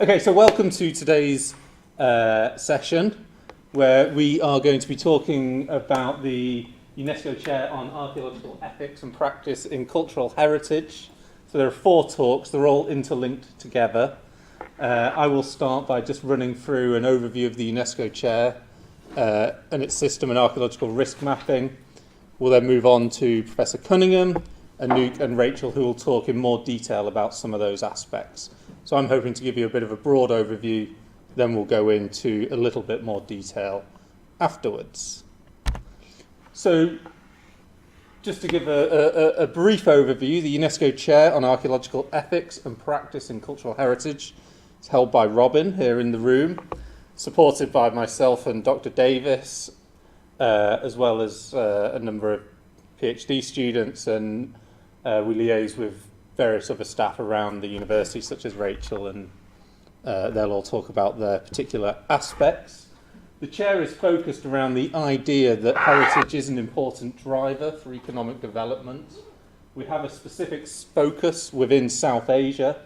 Okay, so welcome to today's session, where we are going to be talking about the UNESCO Chair on Archaeological Ethics and Practice in Cultural Heritage. So there are 4 talks, they're all interlinked together. I will start by just running through an overview of the UNESCO Chair and its system and archaeological risk mapping. We'll then move on to Professor Cunningham, Anouk and Rachel, who will talk in more detail about some of those aspects. So I'm hoping to give you a bit of a broad overview, then we'll go into a little bit more detail afterwards. So just to give a brief overview, the UNESCO Chair on Archaeological Ethics and Practice in Cultural Heritage is held by Robin here in the room, supported by myself and Dr. Davis, as well as a number of PhD students, and we liaise with various other staff around the university, such as Rachel, and they'll all talk about their particular aspects. The chair is focused around the idea that heritage is an important driver for economic development. We have a specific focus within South Asia,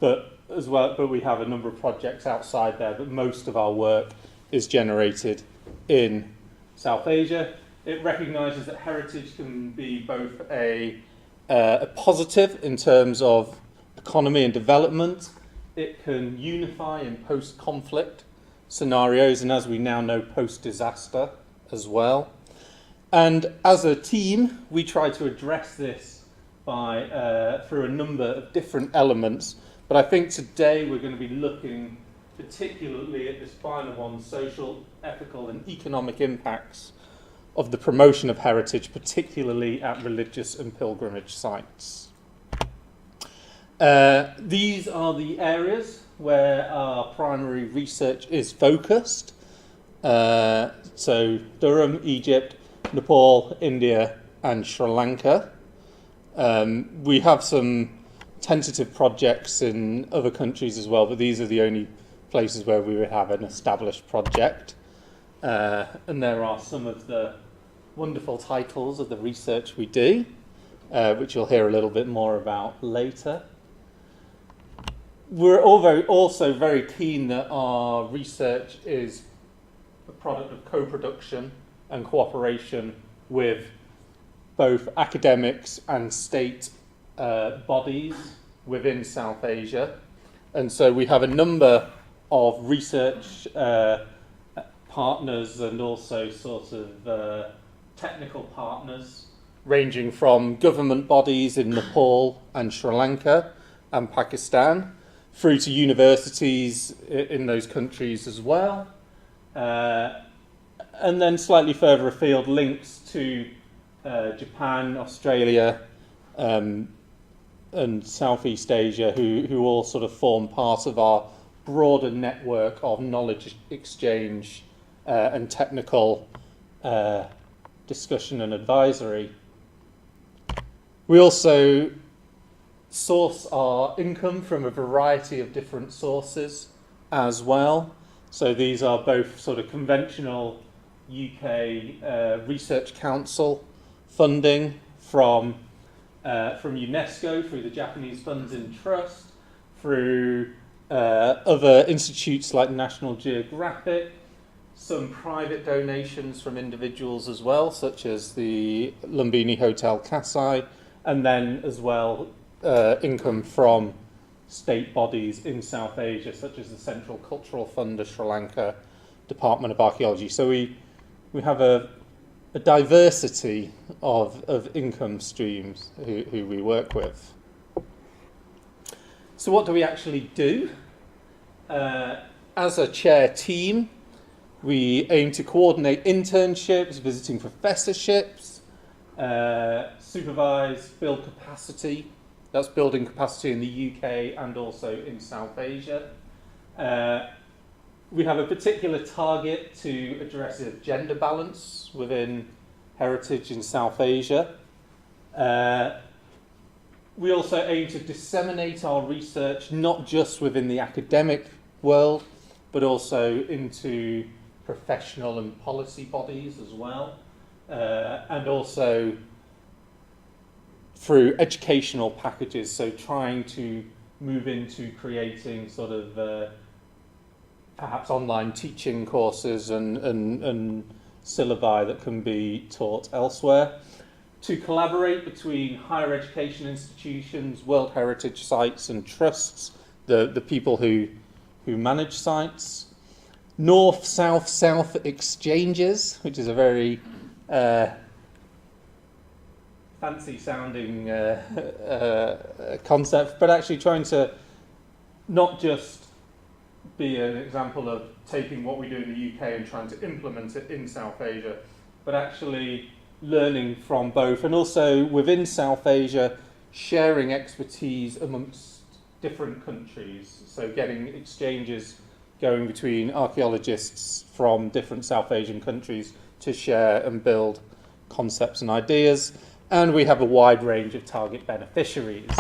but we have a number of projects outside there, but most of our work is generated in South Asia. It recognises that heritage can be both a positive in terms of economy and development. It can unify in post-conflict scenarios, and as we now know, post-disaster as well. And as a team, we try to address this by through a number of different elements. But I think today we're going to be looking particularly at this final one, social, ethical and economic impacts of the promotion of heritage, particularly at religious and pilgrimage sites. These are the areas where our primary research is focused. So Durham, Egypt, Nepal, India and Sri Lanka. We have some tentative projects in other countries as well, but these are the only places where we would have an established project. And there are some of the wonderful titles of the research we do, which you'll hear a little bit more about later. We're also very keen that our research is a product of co-production and cooperation with both academics and state bodies within South Asia. And so we have a number of research partners and also sort of technical partners, ranging from government bodies in Nepal and Sri Lanka and Pakistan, through to universities in those countries as well. And then slightly further afield, links to Japan, Australia, and Southeast Asia, who all sort of form part of our broader network of knowledge exchange and technical discussion and advisory. We also source our income from a variety of different sources as well. So these are both sort of conventional UK Research Council funding from UNESCO through the Japanese Funds in Trust, through other institutes like National Geographic, some private donations from individuals as well, such as the Lumbini Hotel Cascade, and then as well income from state bodies in South Asia, such as the Central Cultural Fund of Sri Lanka, Department of Archaeology. So we have a diversity of income streams who we work with. So what do we actually do? As a chair team, we aim to coordinate internships, visiting professorships, supervise, build capacity. That's building capacity in the UK and also in South Asia. We have a particular target to address a gender balance within heritage in South Asia. We also aim to disseminate our research not just within the academic world, but also into professional and policy bodies as well, and also through educational packages, so trying to move into creating sort of perhaps online teaching courses and syllabi that can be taught elsewhere, to collaborate between higher education institutions, World Heritage sites and trusts, the people who manage sites, North-South-South exchanges, which is a very fancy sounding concept, but actually trying to not just be an example of taking what we do in the UK and trying to implement it in South Asia, but actually learning from both, and also within South Asia sharing expertise amongst different countries, so getting exchanges going between archaeologists from different South Asian countries to share and build concepts and ideas. And we have a wide range of target beneficiaries.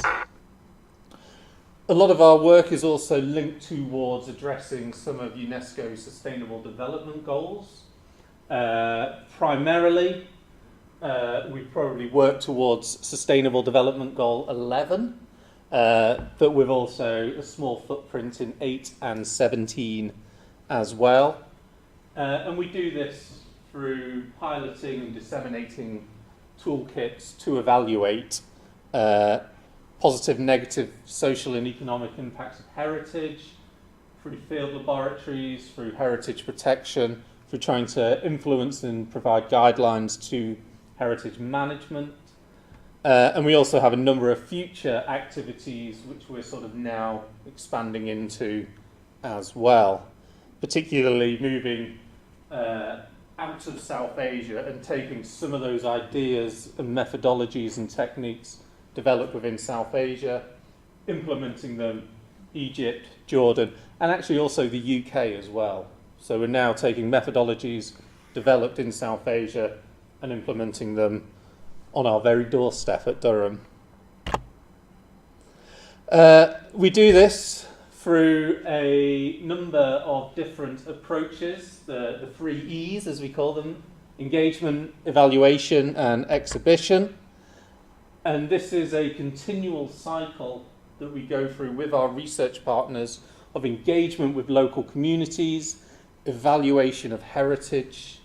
A lot of our work is also linked towards addressing some of UNESCO's Sustainable Development Goals. Primarily, we probably work towards Sustainable Development Goal 11, but with also a small footprint in 8 and 17 as well. And we do this through piloting and disseminating toolkits to evaluate positive, negative social and economic impacts of heritage, through field laboratories, through heritage protection, through trying to influence and provide guidelines to heritage management. And we also have a number of future activities which we're sort of now expanding into as well, particularly moving out of South Asia and taking some of those ideas and methodologies and techniques developed within South Asia, implementing them Egypt, Jordan, and actually also the UK as well. So we're now taking methodologies developed in South Asia and implementing them on our very doorstep at Durham. We do this through a number of different approaches, the 3 E's as we call them: engagement, evaluation and exhibition. And this is a continual cycle that we go through with our research partners of engagement with local communities, evaluation of heritage,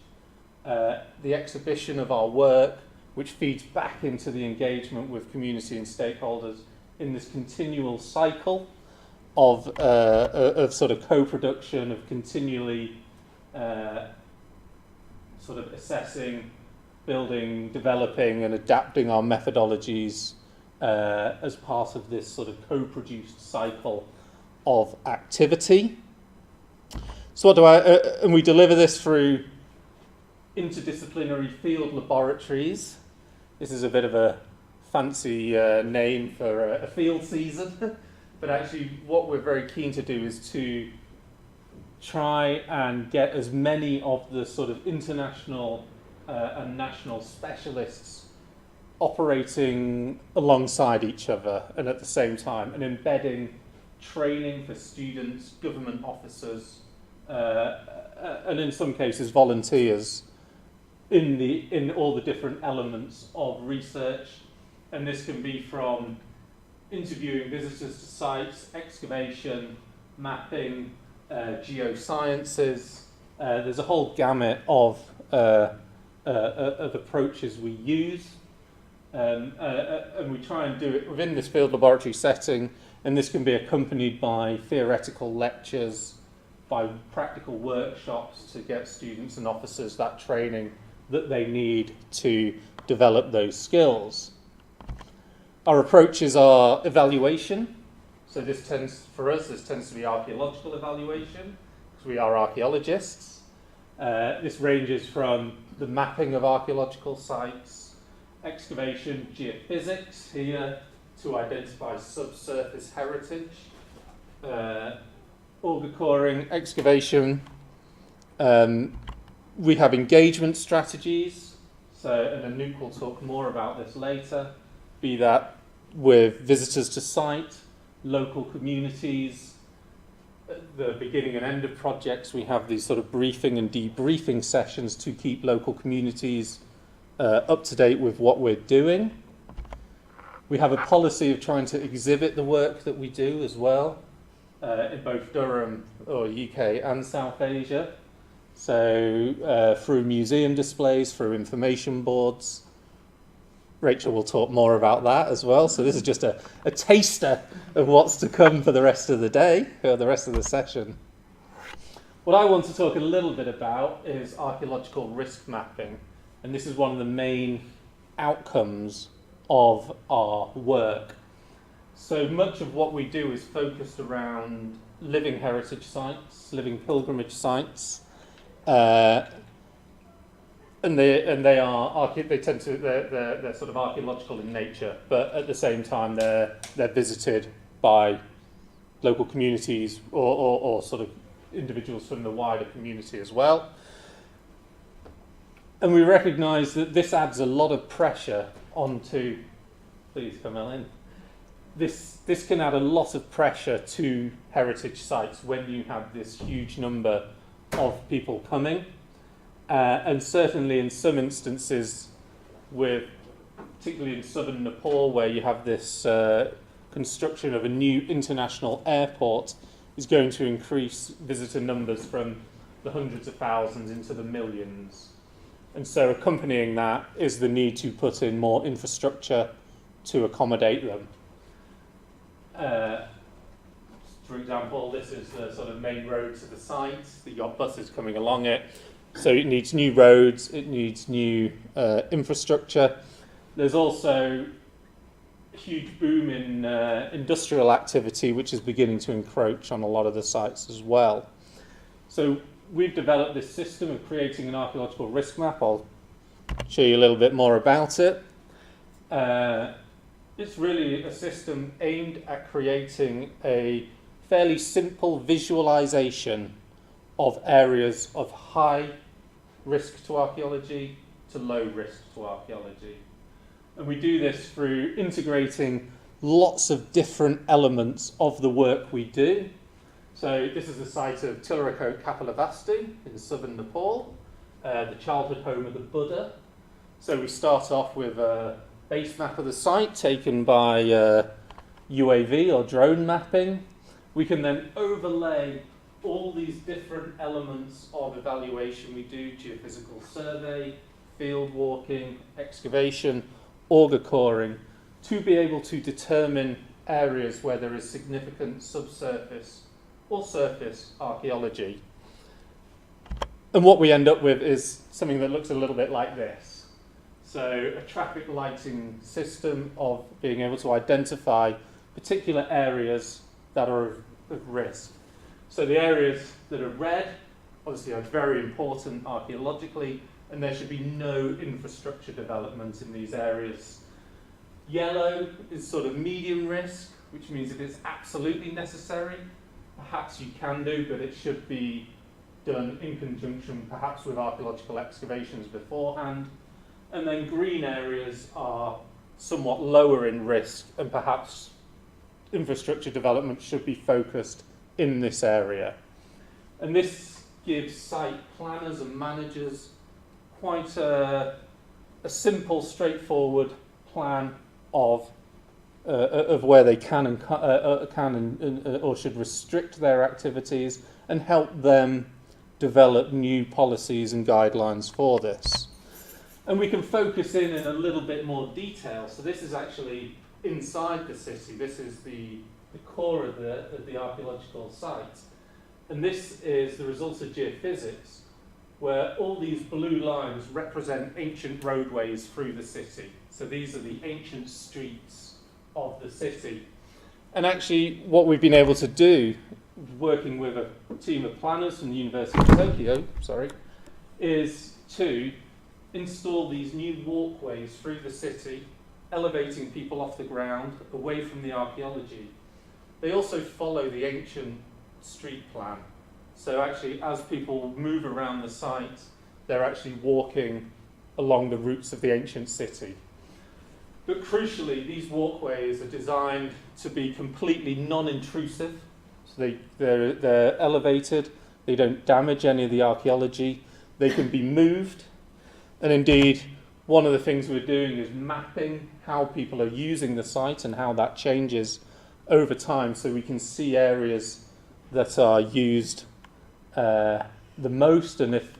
the exhibition of our work, which feeds back into the engagement with community and stakeholders in this continual cycle of sort of co-production, of continually sort of assessing, building, developing and adapting our methodologies as part of this sort of co-produced cycle of activity. So what do and we deliver this through interdisciplinary field laboratories. This is a bit of a fancy name for a field season, but actually what we're very keen to do is to try and get as many of the sort of international and national specialists operating alongside each other and at the same time, and embedding training for students, government officers, and in some cases volunteers in all the different elements of research. And this can be from interviewing visitors to sites, excavation, mapping, geosciences. There's a whole gamut of approaches we use, and we try and do it within this field laboratory setting, and this can be accompanied by theoretical lectures, by practical workshops to get students and officers that training that they need to develop those skills. Our approaches are evaluation. So this tends to be archaeological evaluation, because we are archaeologists. This ranges from the mapping of archaeological sites, excavation, geophysics here to identify subsurface heritage, auger coring, excavation. We have engagement strategies, and Anouk will talk more about this later, be that with visitors to site, local communities. At the beginning and end of projects, we have these sort of briefing and debriefing sessions to keep local communities up to date with what we're doing. We have a policy of trying to exhibit the work that we do as well, in both Durham or UK and South Asia. So through museum displays, through information boards. Rachel will talk more about that as well. So this is just a taster of what's to come for the rest of the day, or the rest of the session. What I want to talk a little bit about is archaeological risk mapping. And this is one of the main outcomes of our work. So much of what we do is focused around living heritage sites, living pilgrimage sites, and they're sort of archaeological in nature, but at the same time they're visited by local communities or sort of individuals from the wider community as well. And we recognise that this adds a lot of pressure onto, please come in. This can add a lot of pressure to heritage sites when you have this huge number of people coming. And certainly in some instances, particularly in southern Nepal, where you have this construction of a new international airport, is going to increase visitor numbers from the hundreds of thousands into the millions. And so accompanying that is the need to put in more infrastructure to accommodate them. For example, this is the sort of main road to the site. You've got buses coming along it. So it needs new roads, it needs new infrastructure. There's also a huge boom in industrial activity, which is beginning to encroach on a lot of the sites as well. So we've developed this system of creating an archaeological risk map. I'll show you a little bit more about it. It's really a system aimed at creating a fairly simple visualization of areas of high risk to archaeology to low risk to archaeology. And we do this through integrating lots of different elements of the work we do. So this is the site of Tilarakot Kapilavastu in southern Nepal, the childhood home of the Buddha. So we start off with a base map of the site taken by UAV or drone mapping. We can then overlay all these different elements of evaluation we do: geophysical survey, field walking, excavation, auger coring, to be able to determine areas where there is significant subsurface or surface archaeology. And what we end up with is something that looks a little bit like this. So a traffic lighting system of being able to identify particular areas that are of risk. So the areas that are red obviously are very important archaeologically, and there should be no infrastructure development in these areas. Yellow is sort of medium risk, which means if it's absolutely necessary, perhaps you can do, but it should be done in conjunction perhaps with archaeological excavations beforehand. And then green areas are somewhat lower in risk, and perhaps infrastructure development should be focused in this area. And this gives site planners and managers quite a simple, straightforward plan of where they can or should restrict their activities, and help them develop new policies and guidelines for this. And we can focus in a little bit more detail. So this is actually inside the city. This is the core of the archaeological site. And this is the results of geophysics, where all these blue lines represent ancient roadways through the city. So these are the ancient streets of the city. And actually what we've been able to do, working with a team of planners from the University of Tokyo, is to install these new walkways through the city, elevating people off the ground, away from the archaeology. They also follow the ancient street plan. So actually, as people move around the site, they're actually walking along the routes of the ancient city. But crucially, these walkways are designed to be completely non-intrusive. So they're elevated, they don't damage any of the archaeology, they can be moved. And indeed, one of the things we're doing is mapping how people are using the site and how that changes over time, so we can see areas that are used the most, and if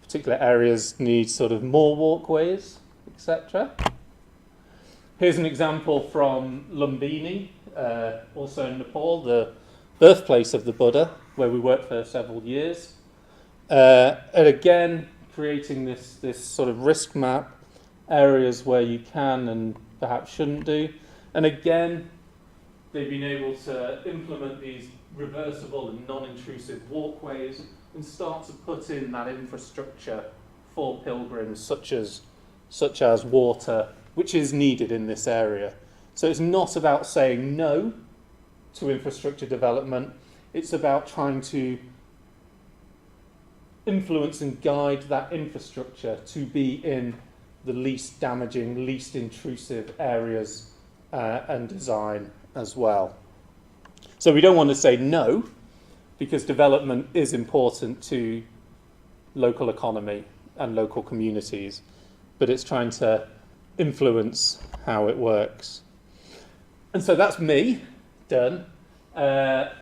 particular areas need sort of more walkways, etc. Here's an example from Lumbini, also in Nepal, the birthplace of the Buddha, where we worked for several years. And again, creating this sort of risk map, areas where you can and perhaps shouldn't do. And again, they've been able to implement these reversible and non-intrusive walkways and start to put in that infrastructure for pilgrims, such as water, which is needed in this area. So it's not about saying no to infrastructure development, it's about trying to influence and guide that infrastructure to be in the least damaging, least intrusive areas and design as well. So we don't want to say no, because development is important to local economy and local communities, but it's trying to influence how it works. And so that's me, done.